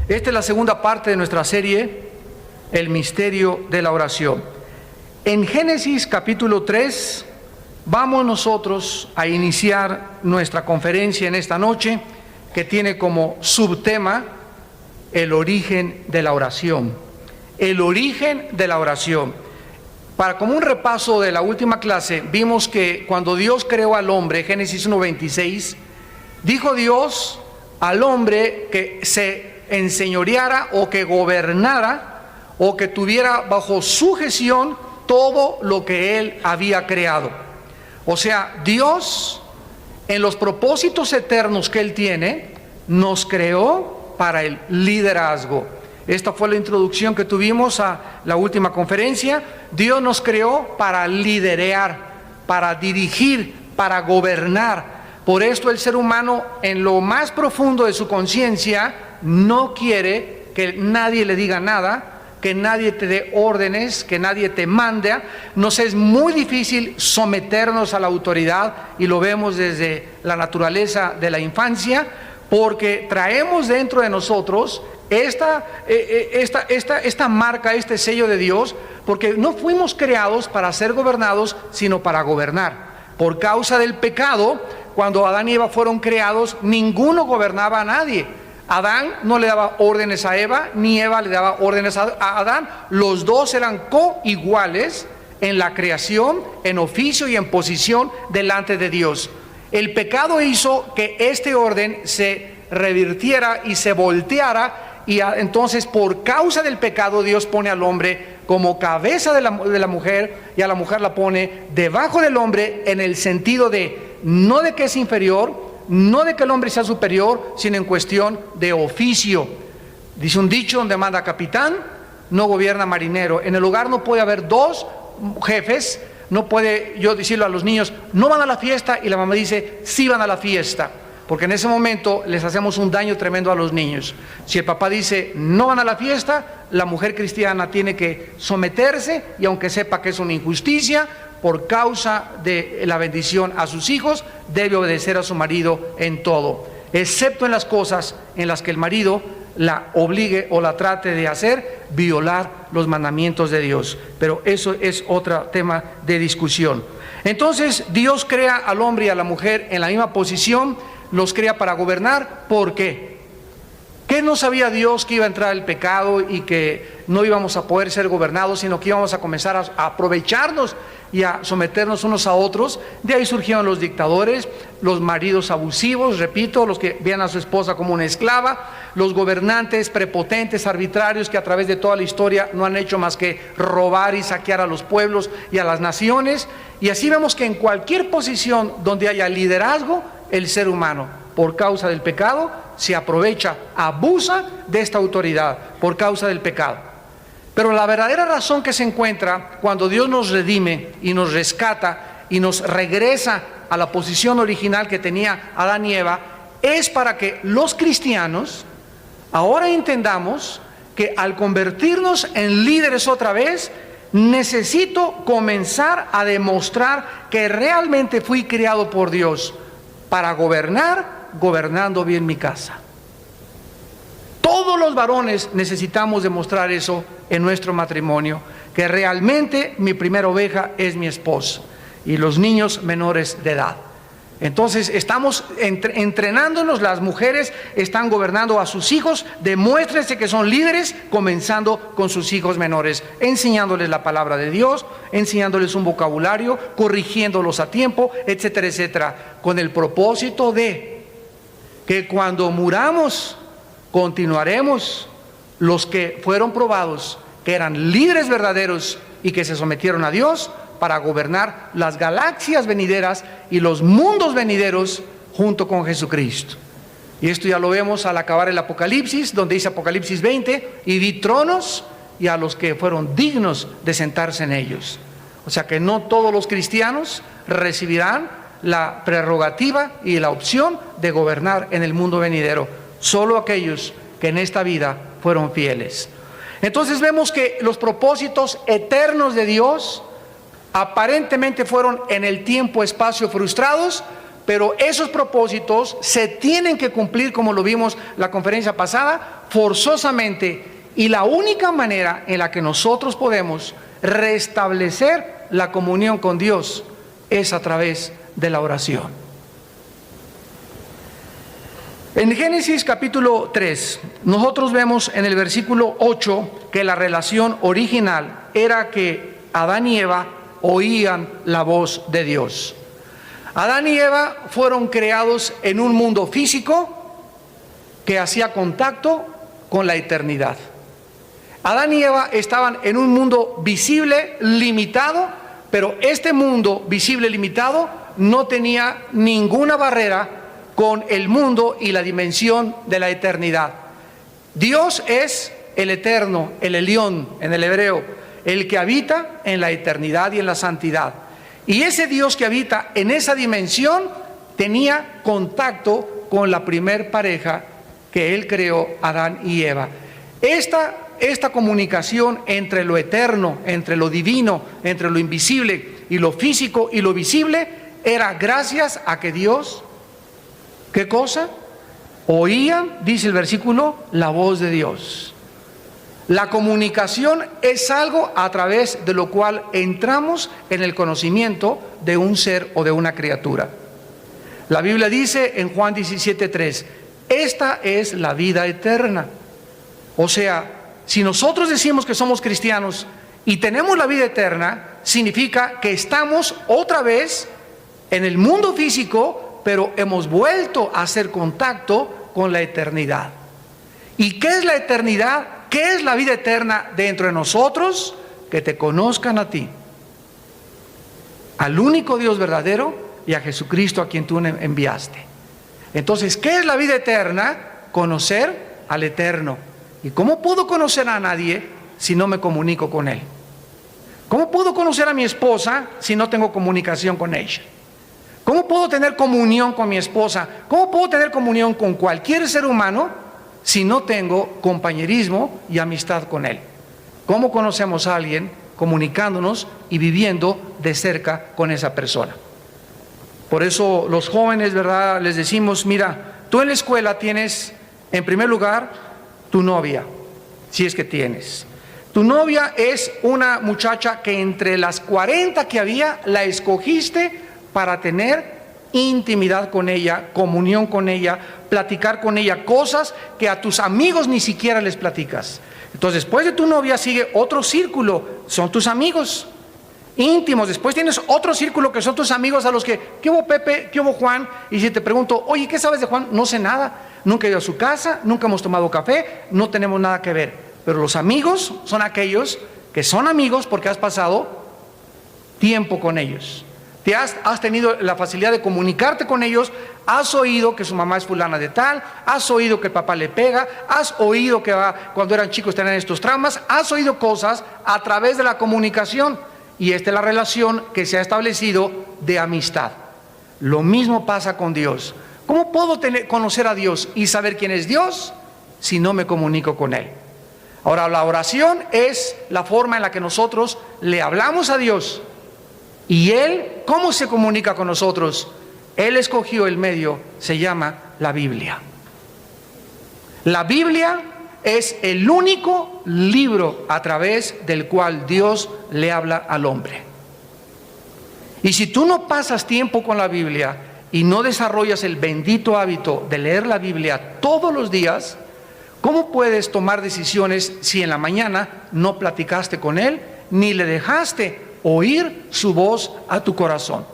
Esta es la segunda parte de nuestra serie, El misterio de la oración. En Génesis capítulo 3 vamos nosotros a iniciar nuestra conferencia en esta noche, que tiene como subtema el origen de la oración. El origen de la oración. Como un repaso de la última clase, vimos que cuando Dios creó al hombre, Génesis 1:26, dijo Dios al hombre que se enseñoreara o que gobernara o que tuviera bajo su gestión todo lo que él había creado. O sea, Dios, en los propósitos eternos que él tiene, nos creó para el liderazgo. Esta fue la introducción que tuvimos a la última conferencia. Dios nos creó para liderear, para dirigir, para gobernar. Por esto el ser humano, en lo más profundo de su conciencia, no quiere que nadie le diga nada, que nadie te dé órdenes, que nadie te mande. Nos es muy difícil someternos a la autoridad, y lo vemos desde la naturaleza de la infancia, porque traemos dentro de nosotros esta marca, este sello de Dios, porque no fuimos creados para ser gobernados, sino para gobernar. Por causa del pecado, cuando Adán y Eva fueron creados, ninguno gobernaba a nadie. Adán no le daba órdenes a Eva, ni Eva le daba órdenes a Adán. Los dos eran coiguales en la creación, en oficio y en posición delante de Dios. El pecado hizo que este orden se revirtiera y se volteara, y entonces por causa del pecado Dios pone al hombre como cabeza de la mujer, y a la mujer la pone debajo del hombre, en el sentido de no de que es inferior, no de que el hombre sea superior, sino en cuestión de oficio. Dice un dicho: donde manda capitán, no gobierna marinero. En el hogar no puede haber dos jefes. No puede yo decirle a los niños: no van a la fiesta, y la mamá dice: sí van a la fiesta, porque en ese momento les hacemos un daño tremendo a los niños. Si el papá dice: no van a la fiesta, la mujer cristiana tiene que someterse, y aunque sepa que es una injusticia, por causa de la bendición a sus hijos, debe obedecer a su marido en todo, excepto en las cosas en las que el marido la obligue o la trate de hacer, violar los mandamientos de Dios. Pero eso es otro tema de discusión. Entonces Dios crea al hombre y a la mujer en la misma posición, los crea para gobernar. ¿Por qué? ¿Qué no sabía Dios? Que iba a entrar el pecado y que no íbamos a poder ser gobernados, sino que íbamos a comenzar a aprovecharnos y a someternos unos a otros. De ahí surgieron los dictadores, los maridos abusivos, repito, los que vean a su esposa como una esclava, los gobernantes prepotentes, arbitrarios, que a través de toda la historia no han hecho más que robar y saquear a los pueblos y a las naciones. Y así vemos que en cualquier posición donde haya liderazgo, el ser humano, por causa del pecado, se aprovecha, abusa de esta autoridad por causa del pecado. Pero la verdadera razón que se encuentra cuando Dios nos redime y nos rescata y nos regresa a la posición original que tenía Adán y Eva, es para que los cristianos ahora entendamos que al convertirnos en líderes otra vez, necesito comenzar a demostrar que realmente fui creado por Dios para gobernar, gobernando bien mi casa. Todos los varones necesitamos demostrar eso en nuestro matrimonio, que realmente mi primera oveja es mi esposo y los niños menores de edad. Entonces estamos entrenándonos, las mujeres están gobernando a sus hijos. Demuéstrense que son líderes, comenzando con sus hijos menores, enseñándoles la palabra de Dios, enseñándoles un vocabulario, corrigiéndolos a tiempo, etcétera, etcétera, con el propósito de que cuando muramos continuaremos los que fueron probados, que eran líderes verdaderos y que se sometieron a Dios para gobernar las galaxias venideras y los mundos venideros junto con Jesucristo. Y esto ya lo vemos al acabar el Apocalipsis, donde dice Apocalipsis 20: y vi tronos y a los que fueron dignos de sentarse en ellos. O sea que no todos los cristianos recibirán la prerrogativa y la opción de gobernar en el mundo venidero, solo aquellos que en esta vida fueron fieles. Entonces vemos que los propósitos eternos de Dios aparentemente fueron en el tiempo-espacio frustrados, pero esos propósitos se tienen que cumplir, como lo vimos la conferencia pasada, forzosamente, y la única manera en la que nosotros podemos restablecer la comunión con Dios es a través de la oración. En Génesis capítulo 3, nosotros vemos en el versículo 8 que la relación original era que Adán y Eva oían la voz de Dios. Adán y Eva fueron creados en un mundo físico que hacía contacto con la eternidad. Adán y Eva estaban en un mundo visible, limitado, pero este mundo visible, limitado, no tenía ninguna barrera con el mundo y la dimensión de la eternidad. Dios es el eterno, el Elión en el hebreo, el que habita en la eternidad y en la santidad. Y ese Dios que habita en esa dimensión tenía contacto con la primer pareja que Él creó, Adán y Eva. Esta comunicación entre lo eterno, entre lo divino, entre lo invisible y lo físico y lo visible, era gracias a que Dios, ¿qué cosa? Oían, dice el versículo, la voz de Dios. La comunicación es algo a través de lo cual entramos en el conocimiento de un ser o de una criatura. La Biblia dice en Juan 17:3, esta es la vida eterna. O sea, si nosotros decimos que somos cristianos y tenemos la vida eterna, significa que estamos otra vez en el mundo físico, pero hemos vuelto a hacer contacto con la eternidad. ¿Y qué es la eternidad? ¿Qué es la vida eterna dentro de nosotros? Que te conozcan a ti, al único Dios verdadero y a Jesucristo a quien tú enviaste. Entonces, ¿qué es la vida eterna? Conocer al Eterno. ¿Y cómo puedo conocer a nadie si no me comunico con Él? ¿Cómo puedo conocer a mi esposa si no tengo comunicación con ella? ¿Cómo puedo tener comunión con mi esposa? ¿Cómo puedo tener comunión con cualquier ser humano si no tengo compañerismo y amistad con Él? ¿Cómo conocemos a alguien? Comunicándonos y viviendo de cerca con esa persona. Por eso los jóvenes, ¿verdad?, les decimos, mira, tú en la escuela tienes, en primer lugar, tu novia, si es que tienes. Tu novia es una muchacha que entre las 40 que había, la escogiste para tener intimidad con ella, comunión con ella, platicar con ella cosas que a tus amigos ni siquiera les platicas. Entonces, después de tu novia sigue otro círculo, son tus amigos íntimos. Después tienes otro círculo que son tus amigos a los que, ¿qué hubo Pepe? ¿Qué hubo Juan? Y si te pregunto, oye, ¿qué sabes de Juan? No sé nada, nunca he ido a su casa, nunca hemos tomado café, no tenemos nada que ver. Pero los amigos son aquellos que son amigos porque has pasado tiempo con ellos. Has tenido la facilidad de comunicarte con ellos, has oído que su mamá es fulana de tal, has oído que el papá le pega, has oído que cuando eran chicos tenían estos traumas, has oído cosas a través de la comunicación, y esta es la relación que se ha establecido de amistad. Lo mismo pasa con Dios. ¿Cómo puedo conocer a Dios y saber quién es Dios si no me comunico con Él? Ahora, la oración es la forma en la que nosotros le hablamos a Dios. Y Él, ¿cómo se comunica con nosotros? Él escogió el medio, se llama la Biblia. La Biblia es el único libro a través del cual Dios le habla al hombre. Y si tú no pasas tiempo con la Biblia y no desarrollas el bendito hábito de leer la Biblia todos los días, ¿cómo puedes tomar decisiones si en la mañana no platicaste con Él ni le dejaste oír su voz a tu corazón?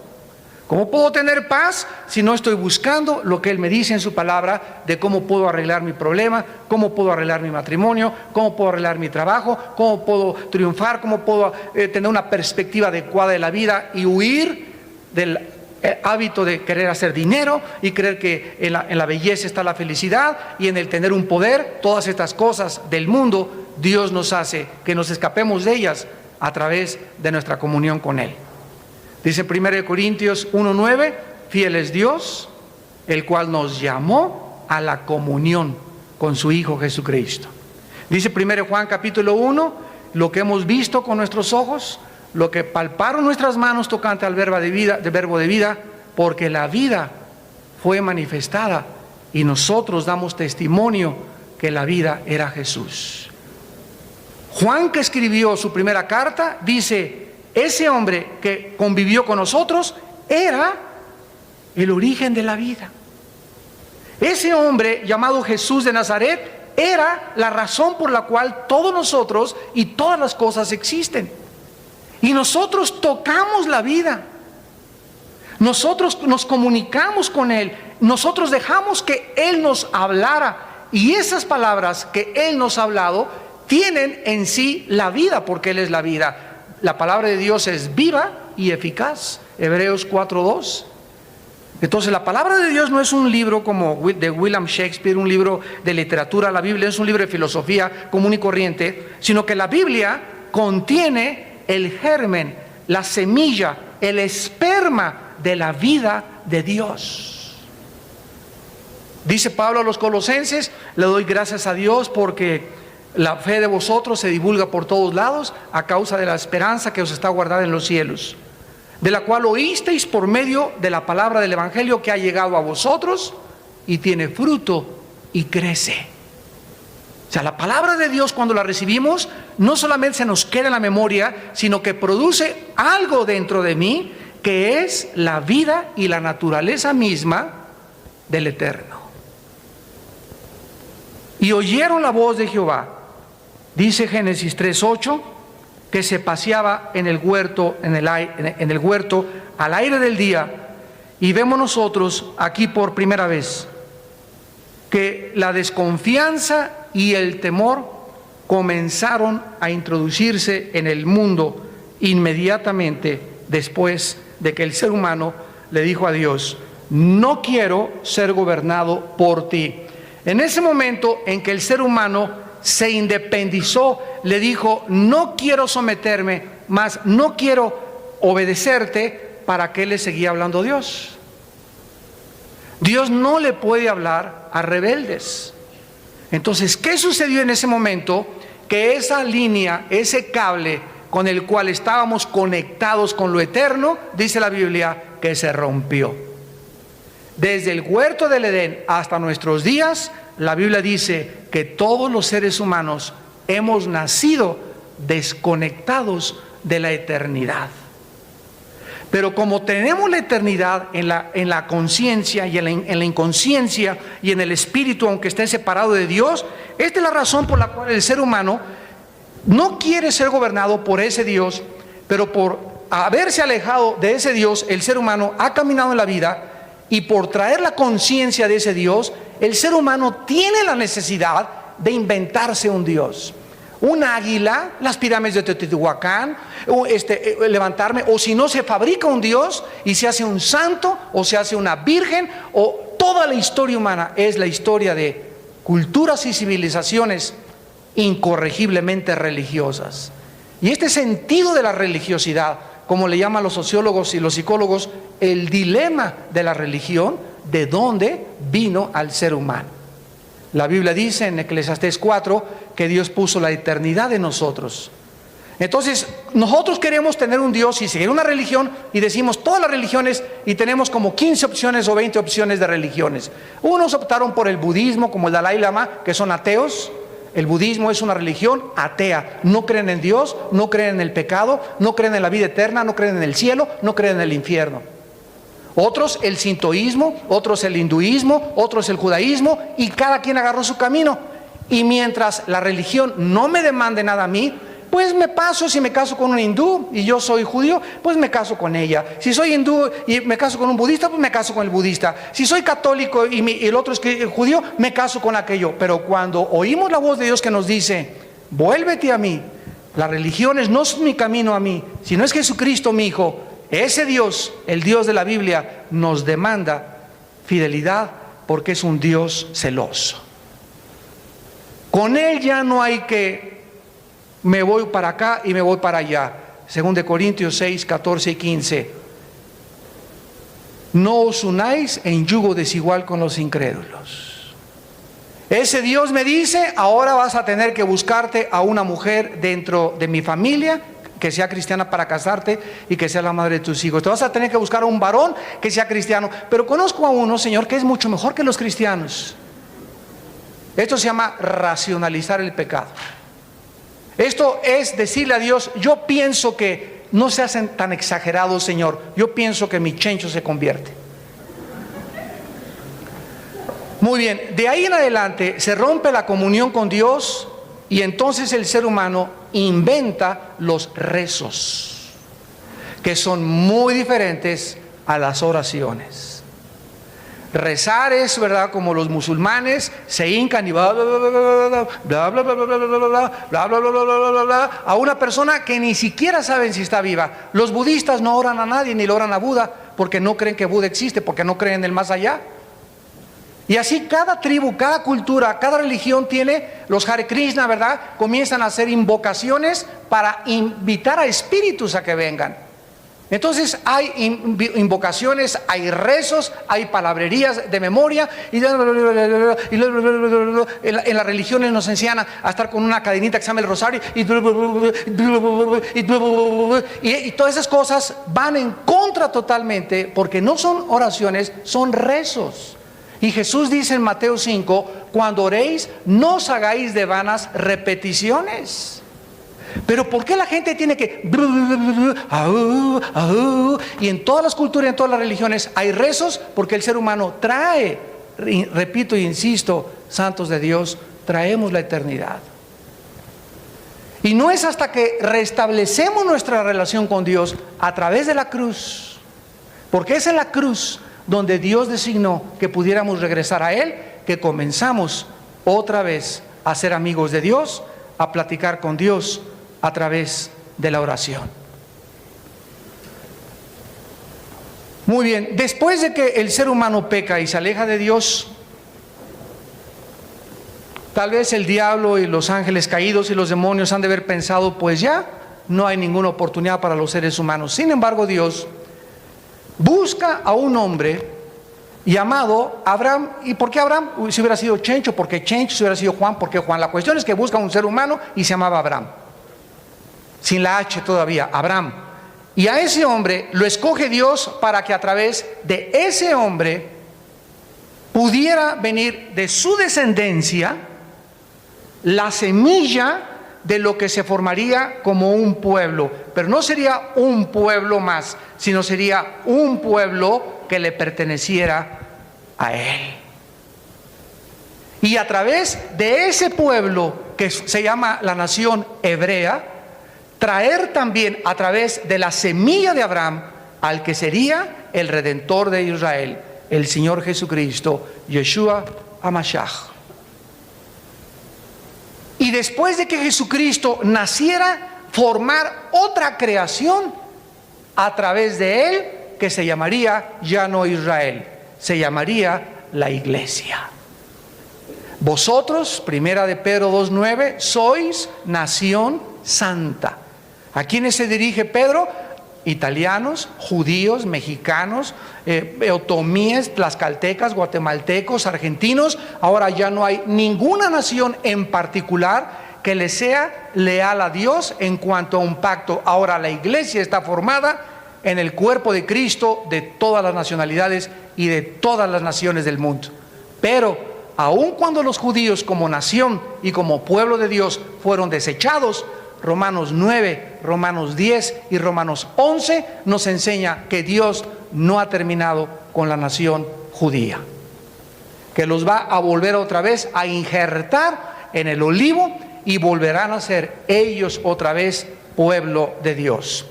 ¿Cómo puedo tener paz si no estoy buscando lo que Él me dice en su palabra de cómo puedo arreglar mi problema, cómo puedo arreglar mi matrimonio, cómo puedo arreglar mi trabajo, cómo puedo triunfar, cómo puedo tener una perspectiva adecuada de la vida y huir del hábito de querer hacer dinero y creer que en la belleza está la felicidad y en el tener un poder? Todas estas cosas del mundo, Dios nos hace que nos escapemos de ellas a través de nuestra comunión con Él. Dice 1 Corintios 1:9, fiel es Dios, el cual nos llamó a la comunión con su Hijo Jesucristo. Dice 1 Juan capítulo 1, lo que hemos visto con nuestros ojos, lo que palparon nuestras manos tocante al verbo de vida, porque la vida fue manifestada y nosotros damos testimonio que la vida era Jesús. Juan, que escribió su primera carta, dice, ese hombre que convivió con nosotros era el origen de la vida. Ese hombre llamado Jesús de Nazaret era la razón por la cual todos nosotros y todas las cosas existen. Y nosotros tocamos la vida. Nosotros nos comunicamos con Él. Nosotros dejamos que Él nos hablara. Y esas palabras que Él nos ha hablado tienen en sí la vida, porque Él es la vida. La palabra de Dios es viva y eficaz. Hebreos 4:2. Entonces la palabra de Dios no es un libro como de William Shakespeare, un libro de literatura. La Biblia es un libro de filosofía común y corriente, sino que la Biblia contiene el germen, la semilla, el esperma de la vida de Dios. Dice Pablo a los Colosenses, le doy gracias a Dios porque la fe de vosotros se divulga por todos lados a causa de la esperanza que os está guardada en los cielos, de la cual oísteis por medio de la palabra del Evangelio que ha llegado a vosotros y tiene fruto y crece. O sea, la palabra de Dios, cuando la recibimos, no solamente se nos queda en la memoria, sino que produce algo dentro de mí que es la vida y la naturaleza misma del Eterno. Y oyeron la voz de Jehová, dice Génesis 3:8, que se paseaba en el huerto, en el huerto al aire del día. Y vemos nosotros aquí por primera vez que la desconfianza y el temor comenzaron a introducirse en el mundo inmediatamente después de que el ser humano le dijo a Dios, no quiero ser gobernado por ti. En ese momento en que el ser humano se independizó, le dijo, no quiero someterme, más no quiero obedecerte, ¿para qué le seguía hablando Dios? Dios no le puede hablar a rebeldes. Entonces, ¿qué sucedió en ese momento? Que esa línea, ese cable con el cual estábamos conectados con lo eterno, dice la Biblia, que se rompió. Desde el huerto del Edén hasta nuestros días, la Biblia dice que todos los seres humanos hemos nacido desconectados de la eternidad. Pero como tenemos la eternidad en la conciencia y en la inconsciencia y en el espíritu, aunque esté separado de Dios, esta es la razón por la cual el ser humano no quiere ser gobernado por ese Dios, pero por haberse alejado de ese Dios, el ser humano ha caminado en la vida, y por traer la conciencia de ese Dios, el ser humano tiene la necesidad de inventarse un Dios. Un águila, las pirámides de Teotihuacán, levantarme, o si no se fabrica un Dios y se hace un santo, o se hace una virgen, o toda la historia humana es la historia de culturas y civilizaciones incorregiblemente religiosas. Y este sentido de la religiosidad, como le llaman los sociólogos y los psicólogos, el dilema de la religión, de dónde vino al ser humano. La Biblia dice en Eclesiastés 4 que Dios puso la eternidad en nosotros. Entonces, nosotros queremos tener un Dios y seguir una religión, y decimos todas las religiones, y tenemos como 15 opciones o 20 opciones de religiones. Unos optaron por el budismo, como el Dalai Lama, que son ateos. El budismo es una religión atea, no creen en Dios, no creen en el pecado, no creen en la vida eterna, no creen en el cielo, no creen en el infierno. Otros el sintoísmo, otros el hinduismo, otros el judaísmo, y cada quien agarró su camino. Y mientras la religión no me demande nada a mí, pues me paso. Si me caso con un hindú y yo soy judío, pues me caso con ella. Si soy hindú y me caso con un budista, pues me caso con el budista. Si soy católico y el otro es judío, me caso con aquello. Pero cuando oímos la voz de Dios que nos dice, vuélvete a mí, las religiones no son mi camino a mí, sino es Jesucristo mi Hijo. Ese Dios, el Dios de la Biblia, nos demanda fidelidad porque es un Dios celoso. Con Él ya no hay que me voy para acá y me voy para allá. Según de Corintios 6, 14 y 15. No os unáis en yugo desigual con los incrédulos. Ese Dios me dice, ahora vas a tener que buscarte a una mujer dentro de mi familia que sea cristiana para casarte y que sea la madre de tus hijos. Te vas a tener que buscar a un varón que sea cristiano. Pero conozco a uno, Señor, que es mucho mejor que los cristianos. Esto se llama racionalizar el pecado. Esto es decirle a Dios: yo pienso que no se hacen tan exagerados, Señor. Yo pienso que mi chencho se convierte. Muy bien, de ahí en adelante se rompe la comunión con Dios y entonces el ser humano inventa los rezos, que son muy diferentes a las oraciones. Rezar es, ¿verdad?, como los musulmanes se hincan y bla bla bla bla bla bla bla bla bla bla bla bla bla a una persona que ni siquiera saben si está viva. Los budistas no oran a nadie ni le oran a Buda porque no creen que Buda existe, porque no creen en el más allá. Y así cada tribu, cada cultura, cada religión tiene los Hare Krishna, ¿verdad? Comienzan a hacer invocaciones para invitar a espíritus a que vengan. Entonces hay invocaciones, hay rezos, hay palabrerías de memoria y en las religiones nos enseñan a estar con una cadenita que se llama el rosario y todas esas cosas van en contra totalmente, porque no son oraciones, son rezos. Y Jesús dice en Mateo 5: cuando oréis, no os hagáis de vanas repeticiones. Pero ¿por qué la gente tiene que... Y en todas las culturas y en todas las religiones hay rezos? Porque el ser humano trae, repito e insisto, santos de Dios, traemos la eternidad. Y no es hasta que restablecemos nuestra relación con Dios a través de la cruz, porque es en la cruz donde Dios designó que pudiéramos regresar a Él, que comenzamos otra vez a ser amigos de Dios, a platicar con Dios a través de la oración. Muy bien, después de que el ser humano peca y se aleja de Dios, tal vez el diablo y los ángeles caídos y los demonios han de haber pensado: pues ya no hay ninguna oportunidad para los seres humanos. Sin embargo, Dios busca a un hombre llamado Abraham. ¿Y por qué Abraham? Si hubiera sido Chencho, porque Chencho. Si hubiera sido Juan, porque Juan. La cuestión es que busca a un ser humano y se llamaba Abraham, sin la H todavía, Abraham. Y a ese hombre lo escoge Dios para que a través de ese hombre pudiera venir de su descendencia la semilla de lo que se formaría como un pueblo. Pero no sería un pueblo más, sino sería un pueblo que le perteneciera a él. Y a través de ese pueblo que se llama la nación hebrea, traer también a través de la semilla de Abraham al que sería el Redentor de Israel, el Señor Jesucristo, Yeshua HaMashiach. Y después de que Jesucristo naciera, formar otra creación a través de él, que se llamaría ya no Israel, se llamaría la iglesia. Vosotros, primera de Pedro 2:9, sois nación santa. ¿A quiénes se dirige Pedro? Italianos, judíos, mexicanos, otomíes, tlaxcaltecas, guatemaltecos, argentinos. Ahora ya no hay ninguna nación en particular que le sea leal a Dios en cuanto a un pacto. Ahora la iglesia está formada en el cuerpo de Cristo de todas las nacionalidades y de todas las naciones del mundo. Pero aun cuando los judíos como nación y como pueblo de Dios fueron desechados, Romanos 9, Romanos 10 y Romanos 11 nos enseña que Dios no ha terminado con la nación judía, que los va a volver otra vez a injertar en el olivo y volverán a ser ellos otra vez pueblo de Dios.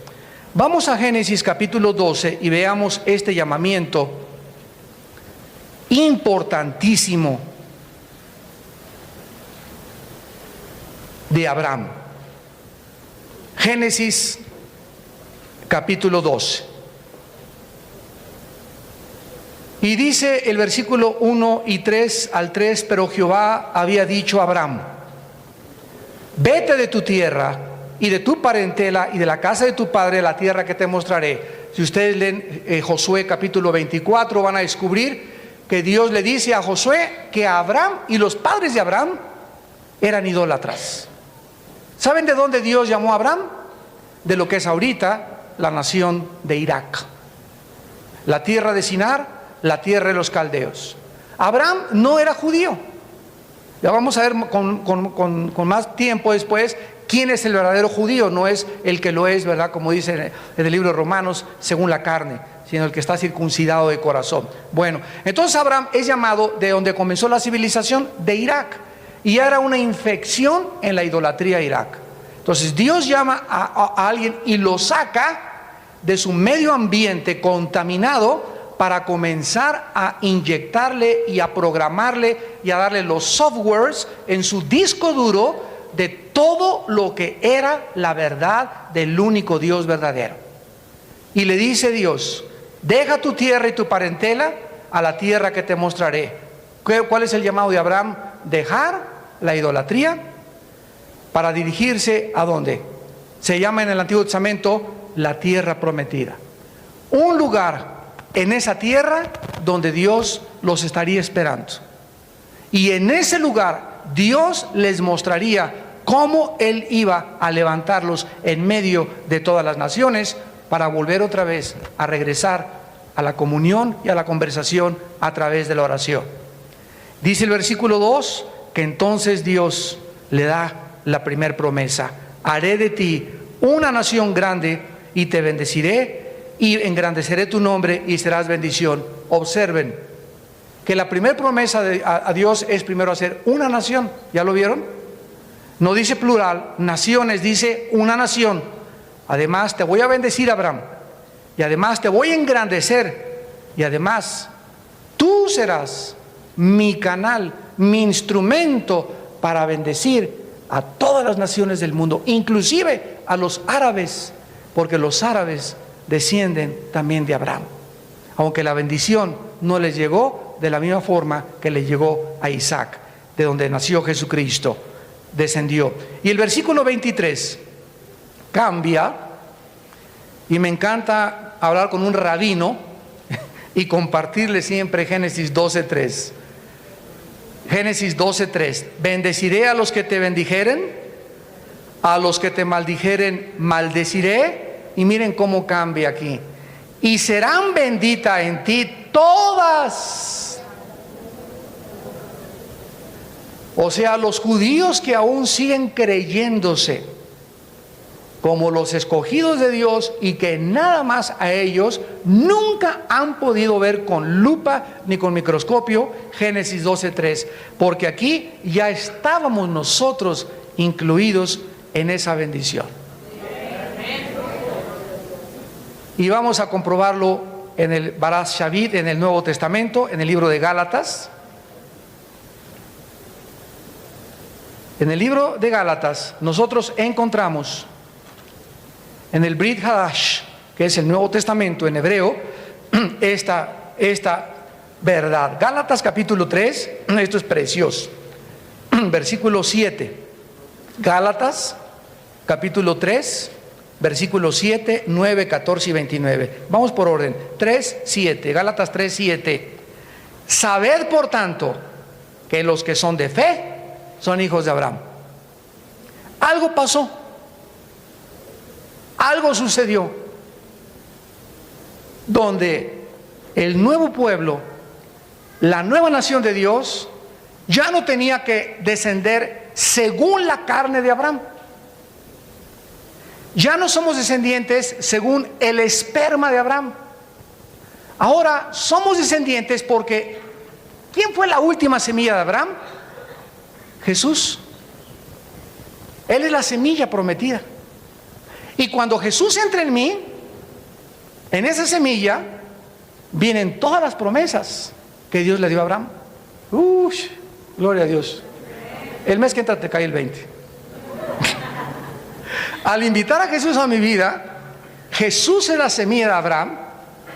Vamos a Génesis capítulo 12 y veamos este llamamiento importantísimo de Abraham. Génesis capítulo 12. Y dice el versículo 1 y 3 al 3: pero Jehová había dicho a Abraham: vete de tu tierra y de tu parentela y de la casa de tu padre a la tierra que te mostraré. Si ustedes leen Josué capítulo 24, van a descubrir que Dios le dice a Josué que Abraham y los padres de Abraham eran idólatras. ¿Saben de dónde Dios llamó a Abraham? De lo que es ahorita la nación de Irak, la tierra de Sinar, la tierra de los caldeos. Abraham no era judío. Ya vamos a ver con más tiempo después quién es el verdadero judío. No es el que lo es, ¿verdad? Como dice en el libro de Romanos, según la carne, sino el que está circuncidado de corazón. Bueno, entonces Abraham es llamado de donde comenzó la civilización, de Irak. Y era una infección en la idolatría Irak. Entonces Dios llama a alguien y lo saca de su medio ambiente contaminado para comenzar a inyectarle y a programarle y a darle los softwares en su disco duro de todo lo que era la verdad del único Dios verdadero. Y le dice Dios: deja tu tierra y tu parentela a la tierra que te mostraré. ¿Cuál es el llamado de Abraham? Dejar la idolatría para dirigirse ¿a dónde? Se llama en el Antiguo Testamento la tierra prometida. Un lugar en esa tierra donde Dios los estaría esperando. Y en ese lugar Dios les mostraría cómo Él iba a levantarlos en medio de todas las naciones para volver otra vez a regresar a la comunión y a la conversación a través de la oración. Dice el versículo 2 que entonces Dios le da la primer promesa: haré de ti una nación grande y te bendeciré y engrandeceré tu nombre y serás bendición. Observen que la primera promesa a Dios es primero hacer una nación. ¿Ya lo vieron? No dice plural, naciones, dice una nación. Además te voy a bendecir, Abraham, y además te voy a engrandecer, y además tú serás mi canal, mi instrumento para bendecir a todas las naciones del mundo, inclusive a los árabes, porque los árabes descienden también de Abraham, aunque la bendición no les llegó de la misma forma que le llegó a Isaac, de donde nació Jesucristo, descendió. Y el versículo 23 cambia, y me encanta hablar con un rabino y compartirle siempre Génesis 12:3. Génesis 12:3: bendeciré a los que te bendijeren, a los que te maldijeren maldeciré. Y miren cómo cambia aquí: y serán benditas en ti todas. O sea, los judíos que aún siguen creyéndose como los escogidos de Dios y que nada más a ellos nunca han podido ver con lupa ni con microscopio Génesis 12:3, porque aquí ya estábamos nosotros incluidos en esa bendición. Y vamos a comprobarlo en el Baraz Shavit, en el Nuevo Testamento, en el libro de Gálatas. En el libro de Gálatas nosotros encontramos en el Brit Hadash, que es el Nuevo Testamento en hebreo, esta verdad. Gálatas capítulo 3, esto es precioso. Versículo 7. Gálatas capítulo 3, versículos 7, 9, 14 y 29. Vamos por orden. 3, 7. Gálatas 3, 7. Sabed por tanto que los que son de fe son hijos de Abraham. Algo pasó. Algo sucedió donde el nuevo pueblo, la nueva nación de Dios, ya no tenía que descender según la carne de Abraham. Ya no somos descendientes según el esperma de Abraham. Ahora somos descendientes porque ¿quién fue la última semilla de Abraham? Jesús. Él es la semilla prometida. Y cuando Jesús entra en mí, en esa semilla vienen todas las promesas que Dios le dio a Abraham. Gloria a Dios. El mes que entra te cae el 20. Al invitar a Jesús a mi vida, Jesús es la semilla de Abraham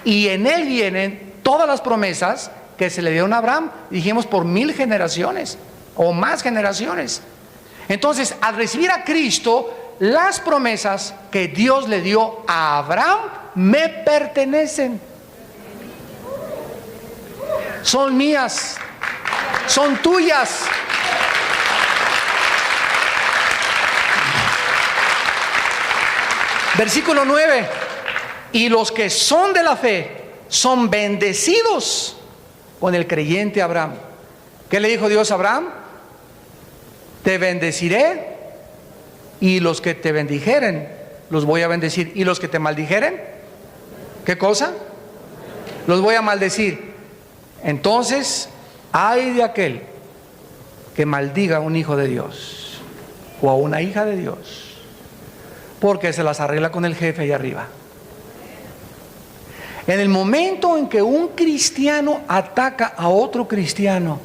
y en él vienen todas las promesas que se le dieron a Abraham, dijimos por 1000 generaciones o más generaciones. Entonces, al recibir a Cristo, las promesas que Dios le dio a Abraham me pertenecen. Son mías, son tuyas. Versículo 9: y los que son de la fe son bendecidos con el creyente Abraham. ¿Qué le dijo Dios a Abraham? Te bendeciré, y los que te bendijeren, los voy a bendecir. Y los que te maldijeren, ¿qué cosa? Los voy a maldecir. Entonces, ay de aquel que maldiga a un hijo de Dios o a una hija de Dios, porque se las arregla con el jefe ahí arriba. En el momento en que un cristiano ataca a otro cristiano,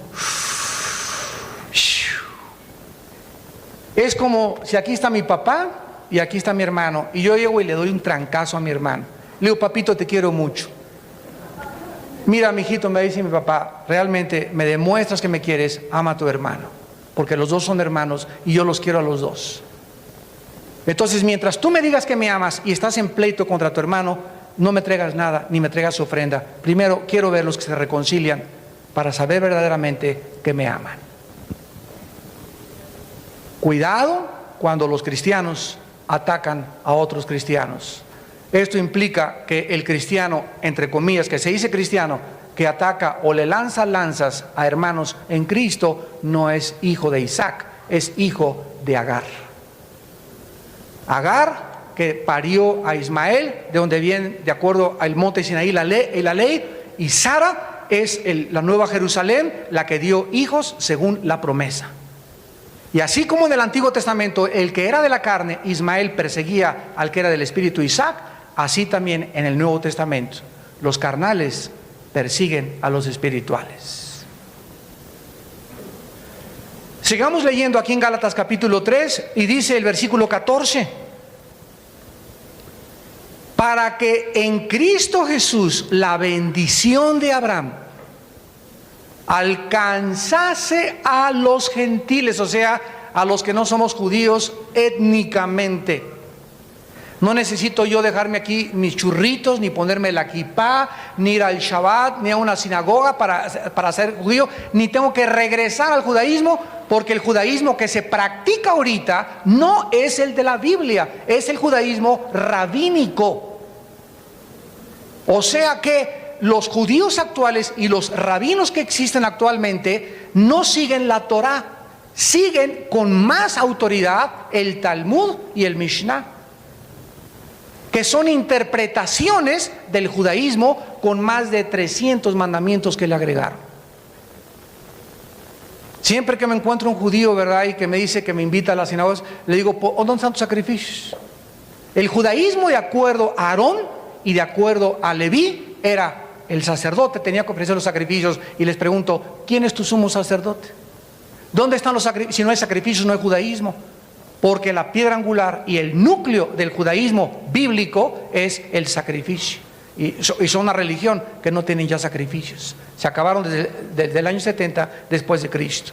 es como si aquí está mi papá y aquí está mi hermano, y yo llego y le doy un trancazo a mi hermano. Le digo, papito, te quiero mucho. Mira, mijito, me dice mi papá, realmente me demuestras que me quieres, ama a tu hermano, porque los dos son hermanos y yo los quiero a los dos. Entonces, mientras tú me digas que me amas y estás en pleito contra tu hermano, no me traigas nada, ni me traigas ofrenda. Primero quiero ver los que se reconcilian para saber verdaderamente que me aman. Cuidado cuando los cristianos atacan a otros cristianos. Esto implica que el cristiano, entre comillas, que se dice cristiano, que ataca o le lanza lanzas a hermanos en Cristo, no es hijo de Isaac, es hijo de Agar. Agar, que parió a Ismael, de donde viene, de acuerdo al monte Sinaí, la ley, y Sara es la nueva Jerusalén, la que dio hijos según la promesa. Y así como en el Antiguo Testamento el que era de la carne, Ismael, perseguía al que era del espíritu, Isaac, así también en el Nuevo Testamento los carnales persiguen a los espirituales. Sigamos leyendo aquí en Gálatas capítulo 3 y dice el versículo 14: para que en Cristo Jesús la bendición de Abraham alcanzase a los gentiles, o sea, a los que no somos judíos étnicamente. No necesito yo dejarme aquí mis churritos, ni ponerme la kipá, ni ir al Shabbat, ni a una sinagoga para ser judío, ni tengo que regresar al judaísmo, porque el judaísmo que se practica ahorita no es el de la Biblia, es el judaísmo rabínico. O sea que los judíos actuales y los rabinos que existen actualmente no siguen la Torá, siguen con más autoridad el Talmud y el Mishnah, que son interpretaciones del judaísmo con más de 300 mandamientos que le agregaron. Siempre que me encuentro un judío, ¿verdad?, y que me dice que me invita a las sinagogas, le digo, ¿dónde están tus sacrificios? El judaísmo, de acuerdo a Aarón y de acuerdo a Leví, era el sacerdote, tenía que ofrecer los sacrificios, y les pregunto, ¿quién es tu sumo sacerdote? ¿Dónde están los sacrificios? Si no hay sacrificios, no hay judaísmo. Porque la piedra angular y el núcleo del judaísmo bíblico es el sacrificio. Y son una religión que no tienen ya sacrificios. Se acabaron desde el año 70 después de Cristo.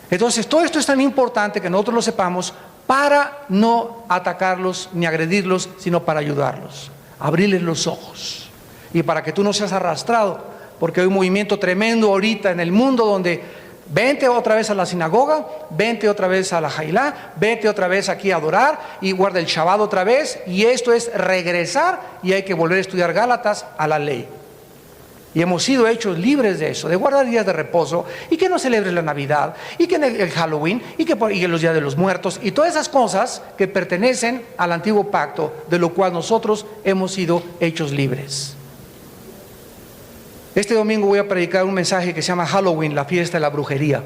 Entonces, todo esto es tan importante que nosotros lo sepamos para no atacarlos ni agredirlos, sino para ayudarlos, abrirles los ojos. Y para que tú no seas arrastrado, porque hay un movimiento tremendo ahorita en el mundo donde vente otra vez a la sinagoga, vente otra vez a la Jailá, vete otra vez aquí a adorar y guarda el Shabbat otra vez, y esto es regresar, y hay que volver a estudiar Gálatas a la ley. Y hemos sido hechos libres de eso, de guardar días de reposo, y que no celebres la Navidad, y que el Halloween, y que los días de los muertos, y todas esas cosas que pertenecen al antiguo pacto, de lo cual nosotros hemos sido hechos libres. Este domingo voy a predicar un mensaje que se llama Halloween, la fiesta de la brujería.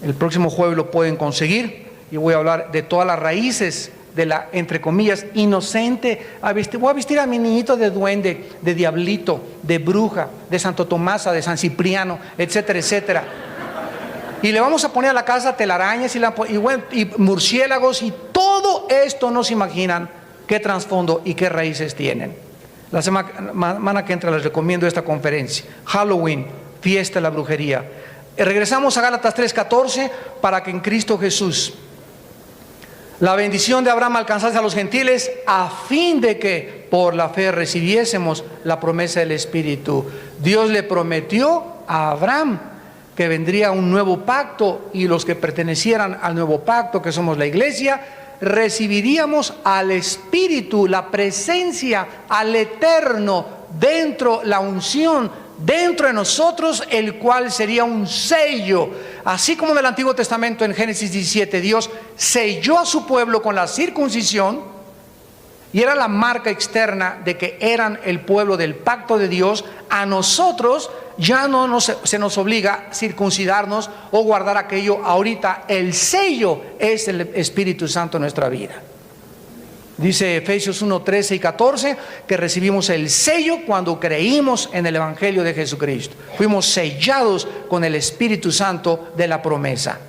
El próximo jueves lo pueden conseguir, y voy a hablar de todas las raíces de la, entre comillas, inocente. Voy a vestir a mi niñito de duende, de diablito, de bruja, de Santo Tomasa, de San Cipriano, etcétera, etcétera. Y le vamos a poner a la casa telarañas y murciélagos, y todo esto no se imaginan qué trasfondo y qué raíces tienen. La semana que entra les recomiendo esta conferencia, Halloween, fiesta de la brujería. Regresamos a Gálatas 3:14, para que en Cristo Jesús la bendición de Abraham alcanzase a los gentiles, a fin de que por la fe recibiésemos la promesa del Espíritu. Dios le prometió a Abraham que vendría un nuevo pacto, y los que pertenecieran al nuevo pacto, que somos la iglesia, recibiríamos al Espíritu, la presencia, al Eterno dentro, la unción dentro de nosotros, el cual sería un sello. así como en el Antiguo Testamento, en Génesis 17, Dios selló a su pueblo con la circuncisión, y era la marca externa de que eran el pueblo del pacto de Dios. A nosotros ya no se nos obliga a circuncidarnos o guardar aquello. Ahorita el sello es el Espíritu Santo en nuestra vida. Dice Efesios 1, 13 y 14 que recibimos el sello cuando creímos en el Evangelio de Jesucristo. Fuimos sellados con el Espíritu Santo de la promesa.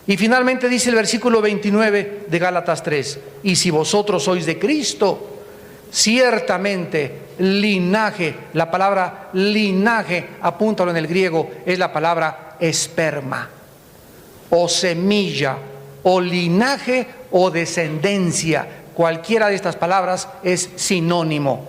Y finalmente dice el versículo 29 de Gálatas 3: y si vosotros sois de Cristo, ciertamente linaje, la palabra linaje, apúntalo en el griego, es la palabra esperma, o semilla, o linaje, o descendencia. Cualquiera de estas palabras es sinónimo.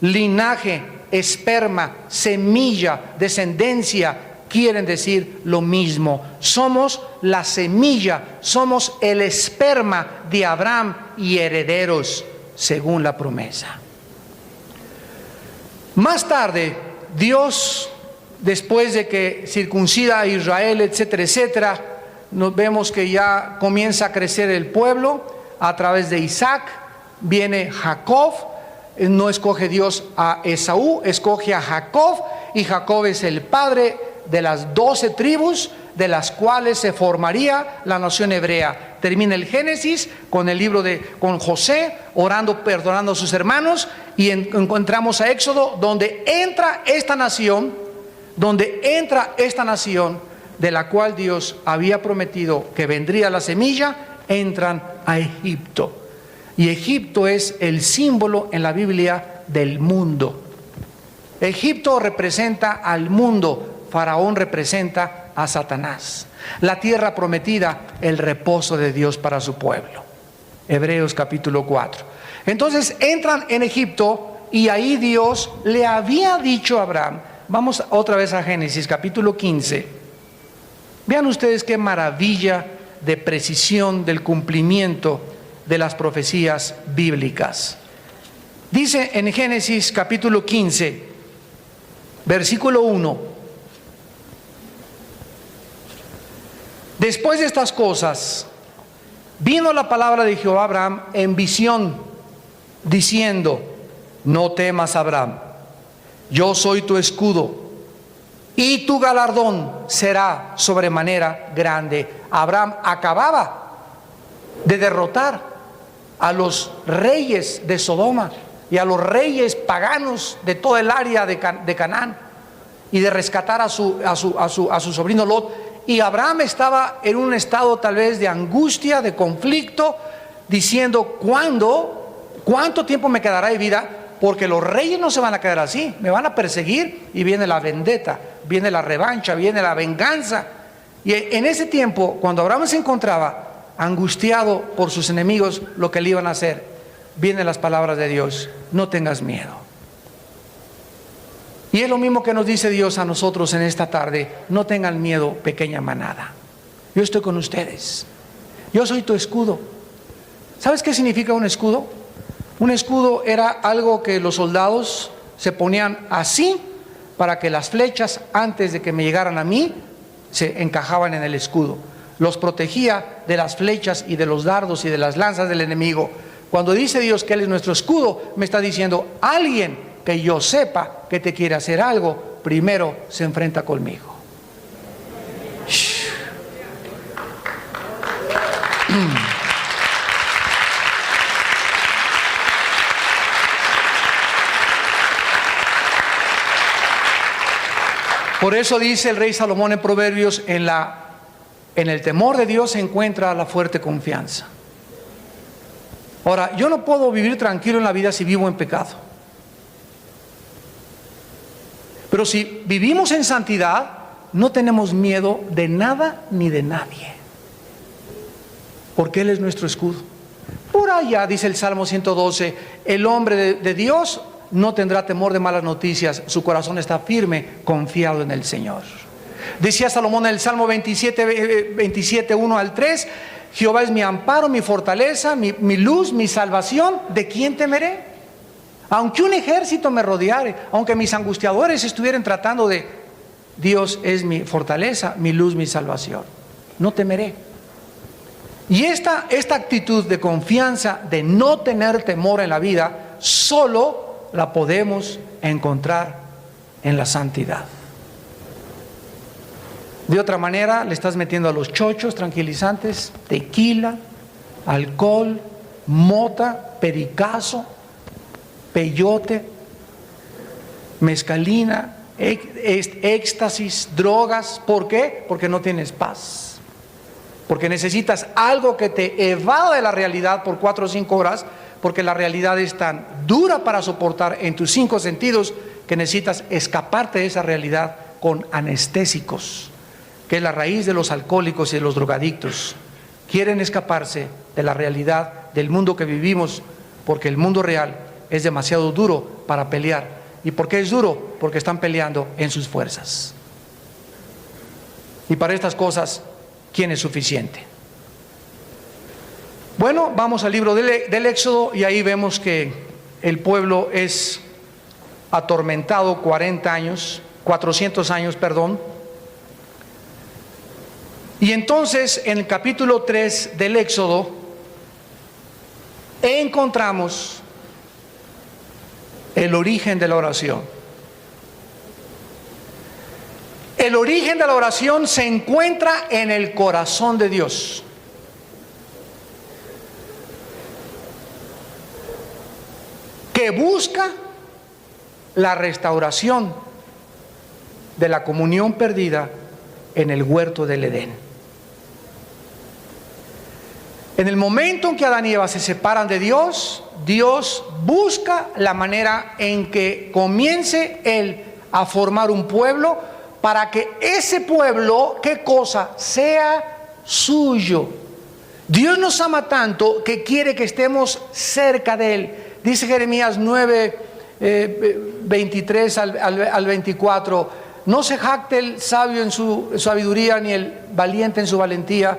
Linaje, esperma, semilla, descendencia, quieren decir lo mismo. Somos la semilla, somos el esperma de Abraham y herederos según la promesa. Más tarde, Dios, después de que circuncida a Israel, etcétera, etcétera, nos vemos que ya comienza a crecer el pueblo a través de Isaac. Viene Jacob. No escoge Dios a Esaú, escoge a Jacob, y Jacob es el padre de las 12 tribus de las cuales se formaría la nación hebrea. Termina el Génesis con el libro con José orando, perdonando a sus hermanos, y encontramos a Éxodo, donde entra esta nación de la cual Dios había prometido que vendría la semilla. Entran a Egipto, y Egipto es el símbolo en la Biblia del mundo. Egipto representa al mundo. Faraón representa a Satanás. La tierra prometida, el reposo de Dios para su pueblo. Hebreos capítulo 4. Entonces entran en Egipto, y ahí Dios le había dicho a Abraham. Vamos otra vez a Génesis capítulo 15. Vean ustedes qué maravilla de precisión del cumplimiento de las profecías bíblicas. Dice en Génesis capítulo 15, versículo 1: después de estas cosas, vino la palabra de Jehová a Abraham en visión, diciendo: no temas, Abraham, yo soy tu escudo, y tu galardón será sobremanera grande. Abraham acababa de derrotar a los reyes de Sodoma y a los reyes paganos de todo el área de Canaán, y de rescatar a su sobrino Lot. Y Abraham estaba en un estado tal vez de angustia, de conflicto, diciendo: ¿cuánto tiempo me quedará de vida? Porque los reyes no se van a quedar así, me van a perseguir, y viene la vendetta, viene la revancha, viene la venganza. Y en ese tiempo, cuando Abraham se encontraba angustiado por sus enemigos, lo que le iban a hacer, vienen las palabras de Dios: no tengas miedo. Y es lo mismo que nos dice Dios a nosotros en esta tarde: no tengan miedo, pequeña manada, yo estoy con ustedes, yo soy tu escudo. ¿Sabes qué significa un escudo? Un escudo era algo que los soldados se ponían así, para que las flechas, antes de que me llegaran a mí, se encajaban en el escudo. Los protegía de las flechas y de los dardos y de las lanzas del enemigo. Cuando dice Dios que Él es nuestro escudo, me está diciendo: alguien que yo sepa que te quiere hacer algo, primero se enfrenta conmigo. Por eso dice el rey Salomón en Proverbios: en el temor de Dios se encuentra la fuerte confianza. Ahora, yo no puedo vivir tranquilo en la vida si vivo en pecado. Pero si vivimos en santidad, no tenemos miedo de nada ni de nadie, porque Él es nuestro escudo. Por allá dice el Salmo 112: el hombre de Dios no tendrá temor de malas noticias, su corazón está firme, confiado en el Señor. Decía Salomón en el Salmo 27, 1 al 3: Jehová es mi amparo, mi fortaleza, mi luz, mi salvación, ¿de quién temeré? Aunque un ejército me rodeare, aunque mis angustiadores estuvieran tratando de Dios es mi fortaleza, mi luz, mi salvación. No temeré. Y esta actitud de confianza, de no tener temor en la vida, solo la podemos encontrar en la santidad. De otra manera, le estás metiendo a los chochos tranquilizantes, tequila, alcohol, mota, pericazo, peyote, mezcalina, éxtasis, drogas. ¿Por qué? Porque no tienes paz. Porque necesitas algo que te evada de la realidad por 4 o 5 horas, porque la realidad es tan dura para soportar en tus 5 sentidos que necesitas escaparte de esa realidad con anestésicos, que es la raíz de los alcohólicos y de los drogadictos. Quieren escaparse de la realidad del mundo que vivimos, porque el mundo real es demasiado duro para pelear. ¿Y por qué es duro? Porque están peleando en sus fuerzas. Y para estas cosas, ¿quién es suficiente? Bueno, vamos al libro del Éxodo, y ahí vemos que el pueblo es atormentado 400 años, Y entonces en el capítulo 3 del Éxodo encontramos el origen de la oración. El origen de la oración se encuentra en el corazón de Dios. Que busca la restauración de la comunión perdida en el huerto del Edén. En el momento en que Adán y Eva se separan de Dios, Dios busca la manera en que comience Él a formar un pueblo, para que ese pueblo, ¿qué cosa? Sea suyo. Dios nos ama tanto que quiere que estemos cerca de Él. Dice Jeremías 9, 23 al 24, no se jacte el sabio en su sabiduría, ni el valiente en su valentía.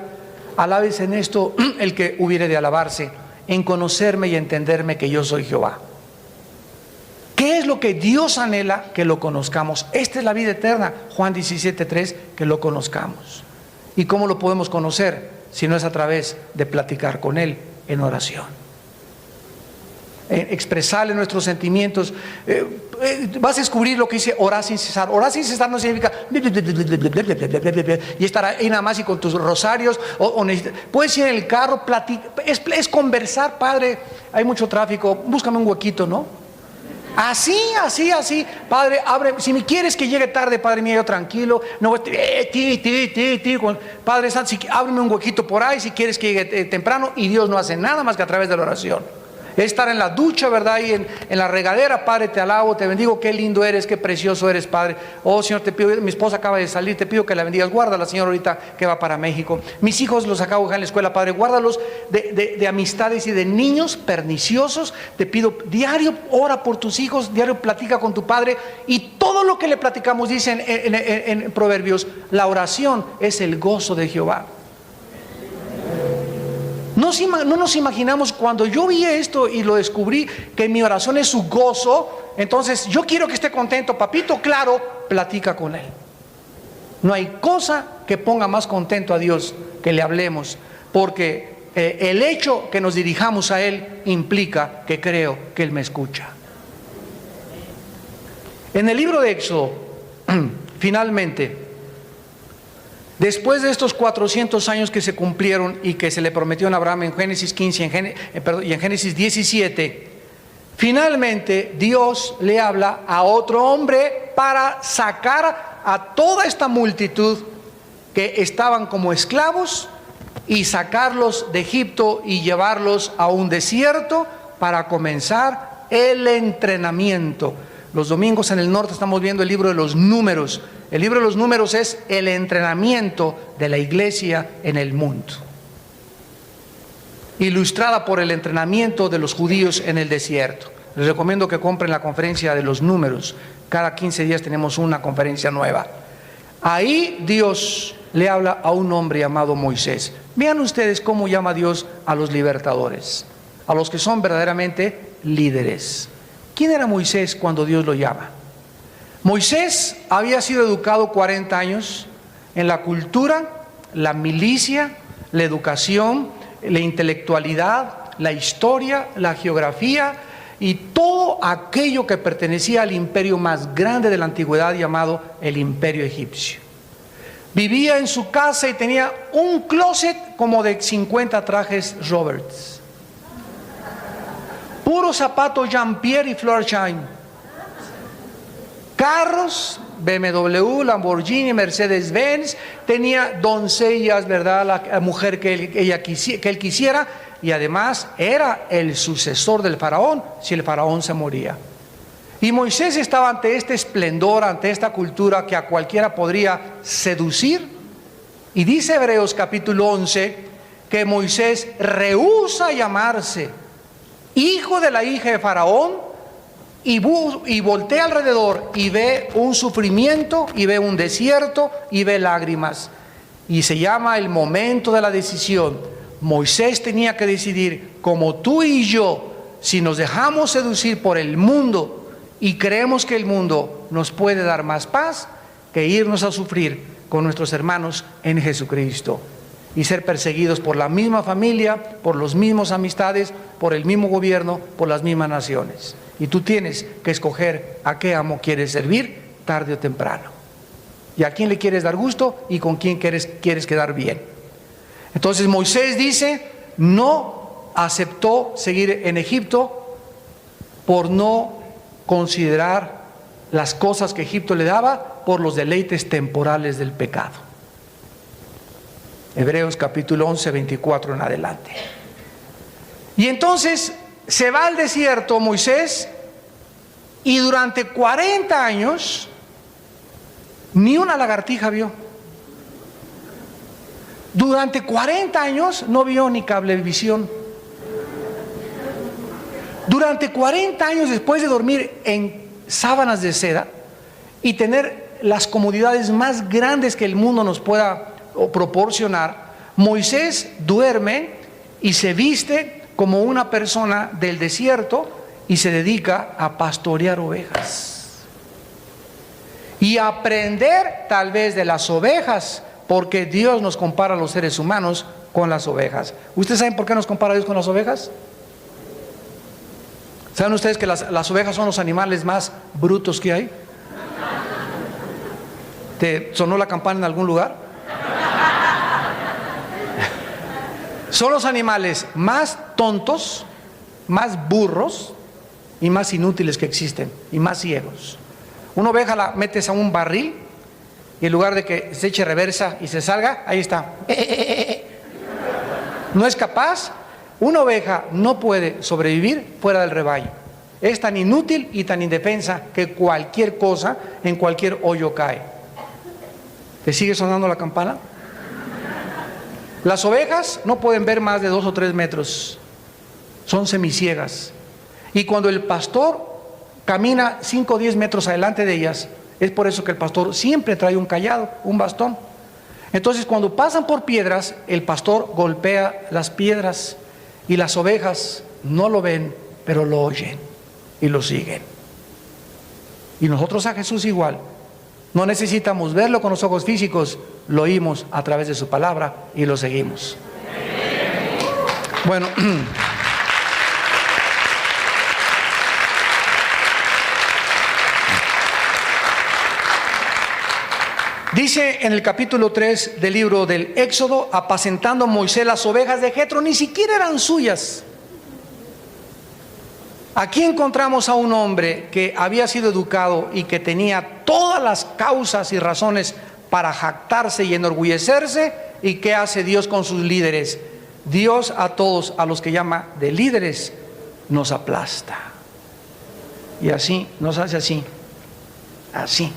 Alabes en esto el que hubiere de alabarse, en conocerme y entenderme que yo soy Jehová. ¿Qué es lo que Dios anhela? Que lo conozcamos. Esta es la vida eterna, Juan 17:3, que lo conozcamos. ¿Y cómo lo podemos conocer? Si no es a través de platicar con Él en oración. Expresarle nuestros sentimientos. Vas a descubrir lo que dice orar sin cesar. Orar sin cesar no significa y estar ahí nada más y con tus rosarios. Puedes ir en el carro, es conversar. Padre, hay mucho tráfico, búscame un huequito, ¿no? Así, Padre, abre, si me quieres que llegue tarde, Padre mío, yo tranquilo, no, Padre Santo, ábreme un huequito por ahí, si quieres que llegue temprano. Y Dios no hace nada más que a través de la oración. Estar en la ducha, ¿verdad? Y en la regadera, Padre, te alabo, te bendigo, qué lindo eres, qué precioso eres, Padre. Oh, Señor, te pido, mi esposa acaba de salir, te pido que la bendigas, guárdala, Señor, ahorita que va para México. Mis hijos los acabo de dejar en la escuela, Padre, guárdalos de amistades y de niños perniciosos. Te pido, diario ora por tus hijos, diario platica con tu Padre. Y todo lo que le platicamos, dicen en Proverbios, la oración es el gozo de Jehová. No nos imaginamos, cuando yo vi esto y lo descubrí, que mi oración es su gozo. Entonces yo quiero que esté contento, papito, claro, platica con Él. No hay cosa que ponga más contento a Dios que le hablemos, porque el hecho que nos dirijamos a Él implica que creo que Él me escucha. En el libro de Éxodo, finalmente, después de estos 400 años que se cumplieron y que se le prometió a Abraham en Génesis 15 y en Génesis 17, finalmente Dios le habla a otro hombre para sacar a toda esta multitud que estaban como esclavos y sacarlos de Egipto y llevarlos a un desierto para comenzar el entrenamiento. Los domingos en el norte estamos viendo el libro de los Números. El libro de los Números es el entrenamiento de la iglesia en el mundo, ilustrada por el entrenamiento de los judíos en el desierto. Les recomiendo que compren la conferencia de los Números. Cada 15 días tenemos una conferencia nueva. Ahí Dios le habla a un hombre llamado Moisés. Vean ustedes cómo llama Dios a los libertadores, a los que son verdaderamente líderes. ¿Quién era Moisés cuando Dios lo llama? Moisés había sido educado 40 años en la cultura, la milicia, la educación, la intelectualidad, la historia, la geografía y todo aquello que pertenecía al imperio más grande de la antigüedad llamado el imperio egipcio. Vivía en su casa y tenía un closet como de 50 trajes Roberts, puros zapatos Jean-Pierre y Florsheim, carros BMW, Lamborghini, Mercedes-Benz, tenía doncellas, ¿verdad? La mujer que él quisiera, y además era el sucesor del faraón si el faraón se moría. Y Moisés estaba ante este esplendor, ante esta cultura que a cualquiera podría seducir. Y dice Hebreos capítulo 11 que Moisés rehúsa llamarse hijo de la hija de Faraón y voltea alrededor y ve un sufrimiento, y ve un desierto, y ve lágrimas. Y se llama el momento de la decisión. Moisés tenía que decidir, como tú y yo, si nos dejamos seducir por el mundo y creemos que el mundo nos puede dar más paz, que irnos a sufrir con nuestros hermanos en Jesucristo y ser perseguidos por la misma familia, por los mismos amistades, por el mismo gobierno, por las mismas naciones. Y tú tienes que escoger a qué amo quieres servir tarde o temprano, y a quién le quieres dar gusto y con quién quieres quedar bien. Entonces Moisés dice, no aceptó seguir en Egipto por no considerar las cosas que Egipto le daba por los deleites temporales del pecado. Hebreos capítulo 11, 24 en adelante. Y entonces se va al desierto Moisés, y durante 40 años ni una lagartija vio. Durante 40 años no vio ni cablevisión. Durante 40 años, después de dormir en sábanas de seda y tener las comodidades más grandes que el mundo nos pueda proporcionar, Moisés duerme y se viste como una persona del desierto y se dedica a pastorear ovejas y a aprender tal vez de las ovejas, porque Dios nos compara a los seres humanos con las ovejas. ¿Ustedes saben por qué nos compara Dios con las ovejas? ¿Saben ustedes que las ovejas son los animales más brutos que hay? ¿Te sonó la campana en algún lugar? Son los animales más tontos, más burros y más inútiles que existen, y más ciegos. Una oveja la metes a un barril y en lugar de que se eche reversa y se salga, ahí está. No es capaz. Una oveja no puede sobrevivir fuera del rebaño. Es tan inútil y tan indefensa que cualquier cosa en cualquier hoyo cae. ¿Te sigue sonando la campana? Las ovejas no pueden ver más de 2 o 3 metros. Son semiciegas. Y cuando el pastor camina 5 o 10 metros adelante de ellas, es por eso que el pastor siempre trae un cayado, un bastón. Entonces, cuando pasan por piedras, el pastor golpea las piedras. Y las ovejas no lo ven, pero lo oyen y lo siguen. Y nosotros a Jesús igual. No necesitamos verlo con los ojos físicos, lo oímos a través de su palabra y lo seguimos. Bueno, dice en el capítulo 3 del libro del Éxodo, apacentando Moisés las ovejas de Jetro, ni siquiera eran suyas. Aquí encontramos a un hombre que había sido educado y que tenía todas las causas y razones para jactarse y enorgullecerse. ¿Y qué hace Dios con sus líderes? Dios a todos, a los que llama de líderes, nos aplasta. Y así, nos hace así, así.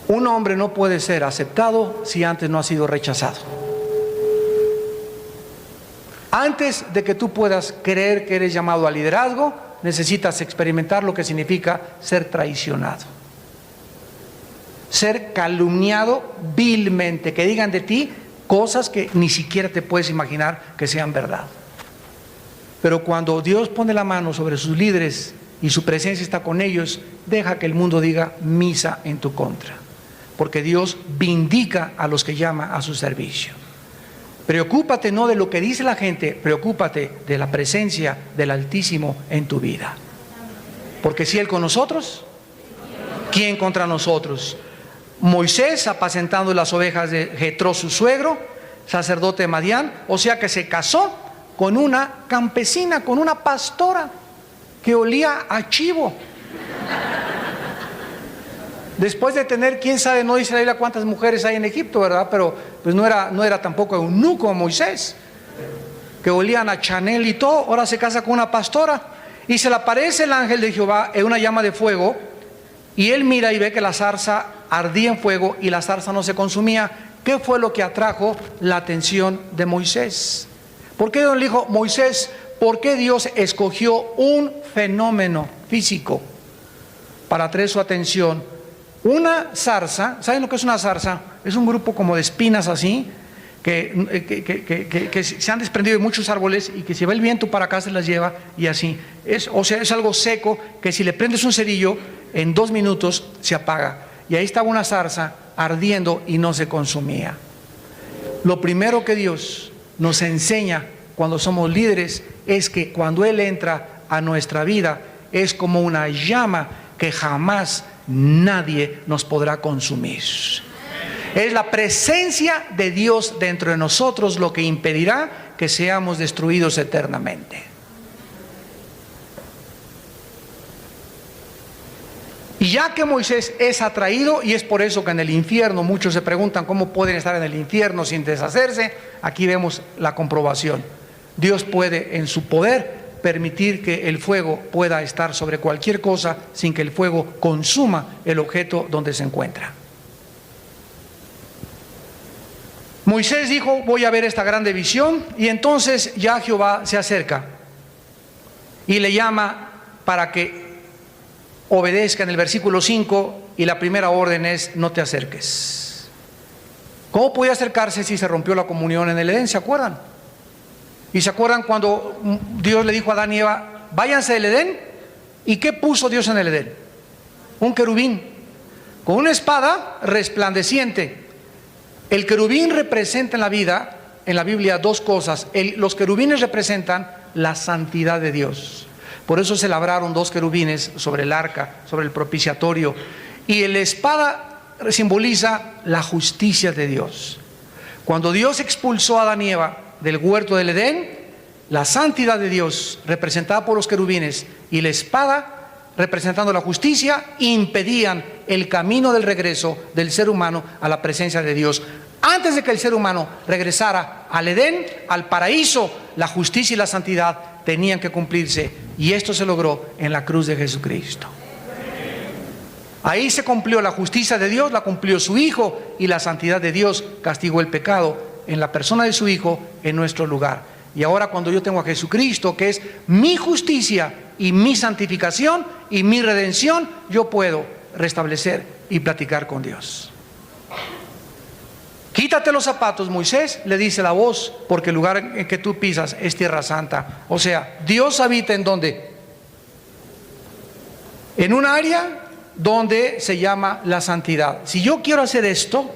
Un hombre no puede ser aceptado si antes no ha sido rechazado. Antes de que tú puedas creer que eres llamado al liderazgo, necesitas experimentar lo que significa ser traicionado, ser calumniado vilmente, que digan de ti cosas que ni siquiera te puedes imaginar que sean verdad. Pero cuando Dios pone la mano sobre sus líderes y su presencia está con ellos, deja que el mundo diga misa en tu contra, porque Dios vindica a los que llama a su servicio. Preocúpate no de lo que dice la gente, preocúpate de la presencia del Altísimo en tu vida. Porque si Él con nosotros, ¿quién contra nosotros? Moisés apacentando las ovejas de Jetro, su suegro, sacerdote de Madián, o sea que se casó con una campesina, con una pastora que olía a chivo. Después de tener, quién sabe, no dice la Biblia cuántas mujeres hay en Egipto, ¿verdad? Pero pues no era tampoco eunuco Moisés, que olían a Chanel y todo. Ahora se casa con una pastora y se le aparece el ángel de Jehová en una llama de fuego, y él mira y ve que la zarza ardía en fuego y la zarza no se consumía. ¿Qué fue lo que atrajo la atención de Moisés? ¿Por qué Dios le dijo, Moisés, por qué Dios escogió un fenómeno físico para atraer su atención? Una zarza, ¿saben lo que es una zarza? Es un grupo como de espinas así, que se han desprendido de muchos árboles y que si va el viento para acá se las lleva y así. O sea, es algo seco que si le prendes un cerillo, en 2 minutos se apaga. Y ahí estaba una zarza ardiendo y no se consumía. Lo primero que Dios nos enseña cuando somos líderes es que cuando Él entra a nuestra vida es como una llama que jamás nadie nos podrá consumir. Es la presencia de Dios dentro de nosotros lo que impedirá que seamos destruidos eternamente. Y ya que Moisés es atraído, y es por eso que en el infierno muchos se preguntan cómo pueden estar en el infierno sin deshacerse, aquí vemos la comprobación. Dios puede en su poder permitir que el fuego pueda estar sobre cualquier cosa sin que el fuego consuma el objeto donde se encuentra. Moisés dijo, voy a ver esta grande visión, y entonces ya Jehová se acerca y le llama para que obedezca en el versículo 5, y la primera orden es, no te acerques. ¿Cómo podía acercarse si se rompió la comunión en el Edén? ¿Se acuerdan? ¿Y se acuerdan cuando Dios le dijo a Adán y Eva, váyanse del Edén? ¿Y qué puso Dios en el Edén? Un querubín con una espada resplandeciente. El querubín representa en la Biblia 2 cosas. Los querubines representan la santidad de Dios. Por eso se labraron 2 querubines sobre el arca, sobre el propiciatorio. Y la espada simboliza la justicia de Dios. Cuando Dios expulsó a Adán y Eva del huerto del Edén, la santidad de Dios, representada por los querubines, y la espada, representando la justicia, impedían el camino del regreso del ser humano a la presencia de Dios. Antes de que el ser humano regresara al Edén, al paraíso, la justicia y la santidad tenían que cumplirse, y esto se logró en la cruz de Jesucristo. Ahí se cumplió la justicia de Dios, la cumplió su Hijo, y la santidad de Dios castigó el pecado en la persona de su Hijo en nuestro lugar. Y ahora cuando yo tengo a Jesucristo, que es mi justicia y mi santificación y mi redención, yo puedo restablecer y platicar con Dios. Quítate los zapatos, Moisés, le dice la voz, porque el lugar en que tú pisas es tierra santa. O sea, Dios habita ¿en dónde? En un área donde se llama la santidad. Si yo quiero hacer esto,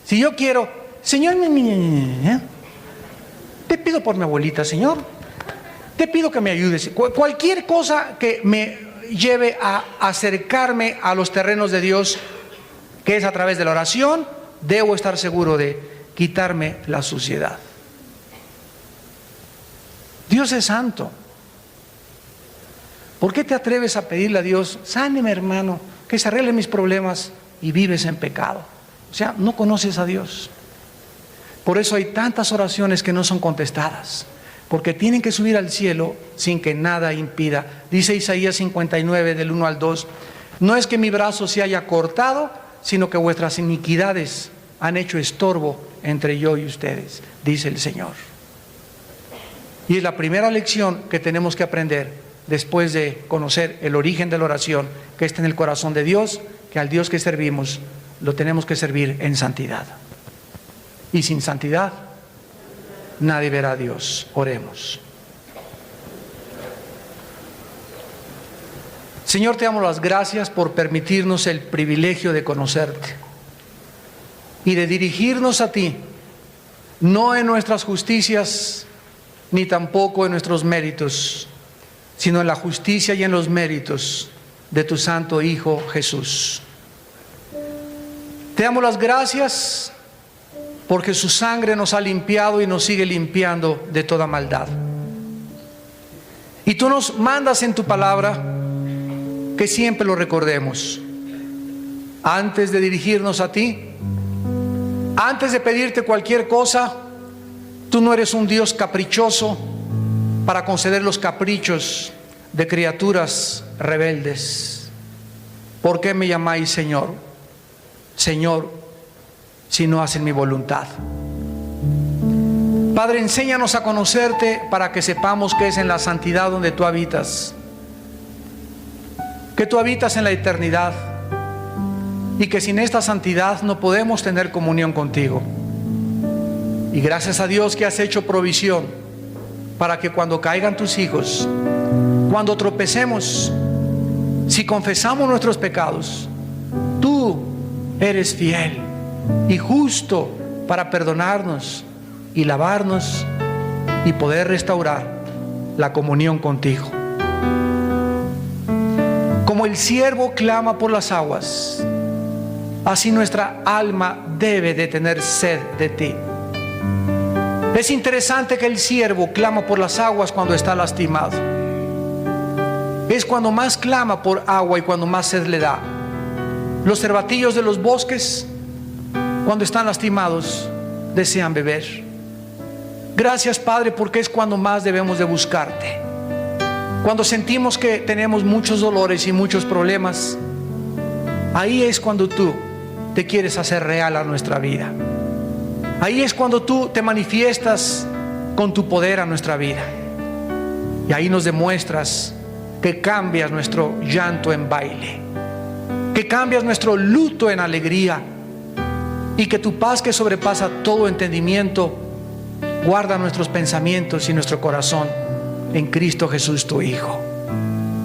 si yo quiero, Señor, te pido por mi abuelita, Señor, te pido que me ayudes. Cualquier cosa que me lleve a acercarme a los terrenos de Dios, que es a través de la oración, debo estar seguro de quitarme la suciedad. Dios es santo. ¿Por qué te atreves a pedirle a Dios, sáneme hermano, que se arreglen mis problemas, y vives en pecado? O sea, no conoces a Dios. Por eso hay tantas oraciones que no son contestadas, porque tienen que subir al cielo sin que nada impida. Dice Isaías 59 del 1 al 2, no es que mi brazo se haya cortado, sino que vuestras iniquidades han hecho estorbo entre yo y ustedes, dice el Señor. Y es la primera lección que tenemos que aprender después de conocer el origen de la oración, que está en el corazón de Dios, que al Dios que servimos lo tenemos que servir en santidad. Y sin santidad nadie verá a Dios. Oremos. Señor, te damos las gracias por permitirnos el privilegio de conocerte y de dirigirnos a ti, no en nuestras justicias ni tampoco en nuestros méritos, sino en la justicia y en los méritos de tu Santo Hijo Jesús. Te damos las gracias porque su sangre nos ha limpiado y nos sigue limpiando de toda maldad. Y tú nos mandas en tu palabra que siempre lo recordemos. Antes de dirigirnos a ti, antes de pedirte cualquier cosa, tú no eres un Dios caprichoso para conceder los caprichos de criaturas rebeldes. ¿Por qué me llamáis Señor? Señor, si no hacen mi voluntad. Padre, enséñanos a conocerte para que sepamos que es en la santidad donde tú habitas, que tú habitas en la eternidad y que sin esta santidad no podemos tener comunión contigo. Y gracias a Dios que has hecho provisión para que cuando caigan tus hijos, cuando tropecemos, si confesamos nuestros pecados, tú eres fiel y justo para perdonarnos y lavarnos y poder restaurar la comunión contigo. Como el siervo clama por las aguas, así nuestra alma debe de tener sed de ti. Es interesante que el siervo clama por las aguas cuando está lastimado. Es cuando más clama por agua y cuando más sed le da. Los cervatillos de los bosques, cuando están lastimados, desean beber. Gracias, Padre, porque es cuando más debemos de buscarte. Cuando sentimos que tenemos muchos dolores y muchos problemas, ahí es cuando tú te quieres hacer real a nuestra vida. Ahí es cuando tú te manifiestas con tu poder a nuestra vida. Y ahí nos demuestras que cambias nuestro llanto en baile, que cambias nuestro luto en alegría, y que tu paz, que sobrepasa todo entendimiento, guarda nuestros pensamientos y nuestro corazón en Cristo Jesús, tu Hijo.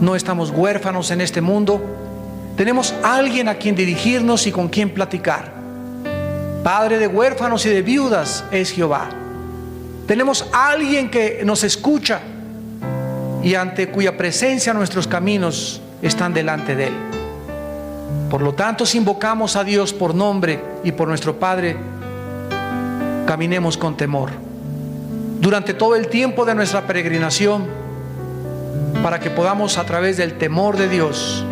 No estamos huérfanos en este mundo. Tenemos alguien a quien dirigirnos y con quien platicar. Padre de huérfanos y de viudas es Jehová. Tenemos alguien que nos escucha y ante cuya presencia nuestros caminos están delante de Él. Por lo tanto, si invocamos a Dios por nombre y por nuestro Padre, caminemos con temor durante todo el tiempo de nuestra peregrinación, para que podamos, a través del temor de Dios,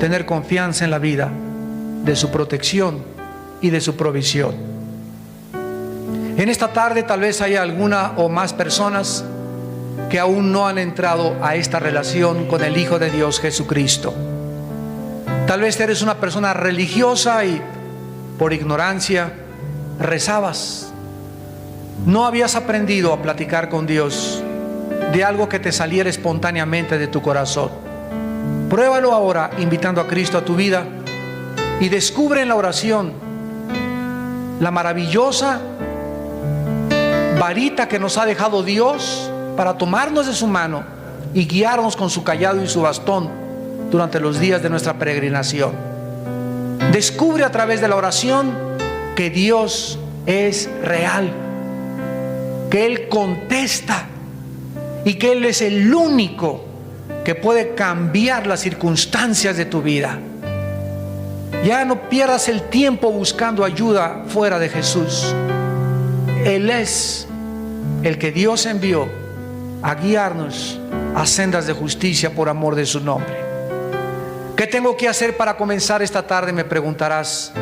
tener confianza en la vida, de su protección y de su provisión. En esta tarde tal vez haya alguna o más personas que aún no han entrado a esta relación con el Hijo de Dios, Jesucristo. Tal vez eres una persona religiosa y por ignorancia rezabas. No habías aprendido a platicar con Dios de algo que te saliera espontáneamente de tu corazón. Pruébalo ahora invitando a Cristo a tu vida y descubre en la oración la maravillosa varita que nos ha dejado Dios para tomarnos de su mano y guiarnos con su cayado y su bastón durante los días de nuestra peregrinación. Descubre a través de la oración que Dios es real, que Él contesta y que Él es el único que puede cambiar las circunstancias de tu vida. Ya no pierdas el tiempo buscando ayuda fuera de Jesús. Él es el que Dios envió a guiarnos a sendas de justicia por amor de su nombre. ¿Qué tengo que hacer para comenzar esta tarde? Me preguntarás.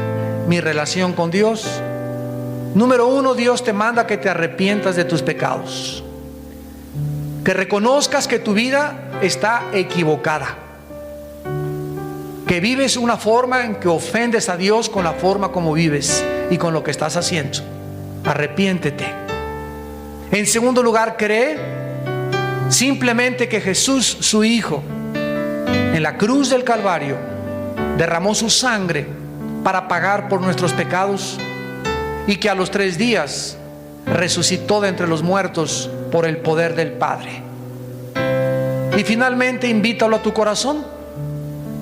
Mi relación con Dios. Número 1, Dios te manda que te arrepientas de tus pecados, que reconozcas que tu vida está equivocada, que vives una forma en que ofendes a Dios con la forma como vives y con lo que estás haciendo. Arrepiéntete. En segundo lugar, cree simplemente que Jesús, su Hijo, en la cruz del Calvario derramó su sangre para pagar por nuestros pecados, y que a los 3 días resucitó de entre los muertos por el poder del Padre. Y finalmente, invítalo a tu corazón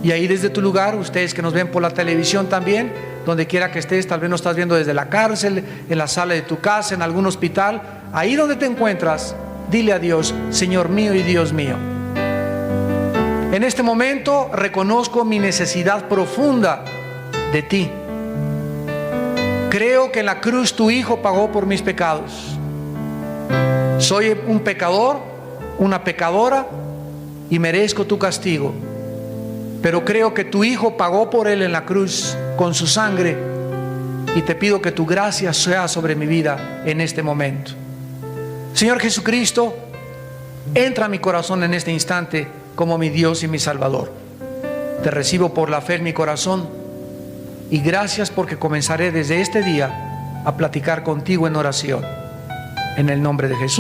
Y ahí desde tu lugar, ustedes que nos ven por la televisión también, donde quiera que estés, tal vez nos estás viendo desde la cárcel, en la sala de tu casa, en algún hospital, ahí donde te encuentras, dile a Dios: Señor mío y Dios mío, en este momento reconozco mi necesidad profunda de ti. Creo que en la cruz tu Hijo pagó por mis pecados. Soy un pecador, una pecadora, y merezco tu castigo. Pero creo que tu Hijo pagó por él en la cruz con su sangre, y te pido que tu gracia sea sobre mi vida en este momento. Señor Jesucristo, entra a mi corazón en este instante como mi Dios y mi Salvador. Te recibo por la fe en mi corazón, y gracias porque comenzaré desde este día a platicar contigo en oración. En el nombre de Jesús.